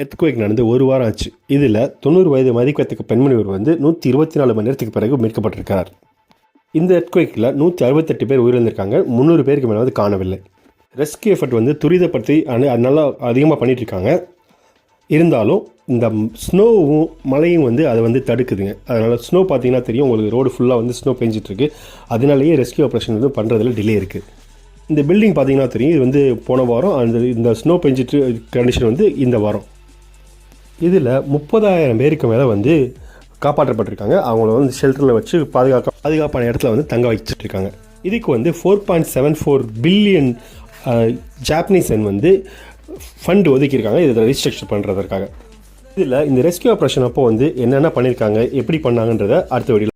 Earthquake நடந்து ஒரு வாரம் ஆச்சு. இதில் 90 வயது மதிக்கத்தக்க பெண்மணி ஒருவர் வந்து 124 மணி நேரத்துக்கு பிறகு மீட்கப்பட்டிருக்கிறார். இந்த எர்த்குவேக்கில் 168 பேர் உயிரிழந்திருக்காங்க. 300 பேருக்கு மேலே வந்து காணவில்லை. ரெஸ்கியூ எஃபர்ட் வந்து துரிதப்படுத்தி நல்லா அதிகமாக பண்ணிகிட்டு இருக்காங்க. இருந்தாலும் இந்த ஸ்னோவும் மழையும் வந்து அதை வந்து தடுக்குதுங்க. அதனால் ஸ்னோ பார்த்தீங்கன்னா தெரியும் உங்களுக்கு, ரோடு ஃபுல்லாக வந்து ஸ்னோ பெஞ்சிட்ருக்கு. அதனாலேயே ரெஸ்கியூ ஆப்ரேஷன் வந்து பண்ணுறதுல டிலே இருக்குது. இந்த பில்டிங் பார்த்தீங்கன்னா தெரியும், இது வந்து போன வாரம் இந்த ஸ்னோ பெஞ்சிட்டு கண்டிஷன் வந்து இந்த வாரம். இதில் 30,000 பேருக்கு மேலே வந்து காப்பாற்றப்பட்டிருக்காங்க. அவங்கள வந்து ஷெல்டரில் வச்சு பாதுகாப்பான இடத்துல வந்து தங்க வச்சுட்ருக்காங்க. இதுக்கு வந்து 4.74 பில்லியன் ஜாப்பனீஸ் என் வந்து ஃபண்ட் ஒதுக்கியிருக்காங்க இதை ரீஸ்ட்ரக்சர் பண்ணுறதுக்காக. இதில் இந்த ரெஸ்கியூ ஆப்ரேஷன் அப்போ வந்து என்னென்ன பண்ணியிருக்காங்க, எப்படி பண்ணாங்கன்றதை அடுத்த வீடியோ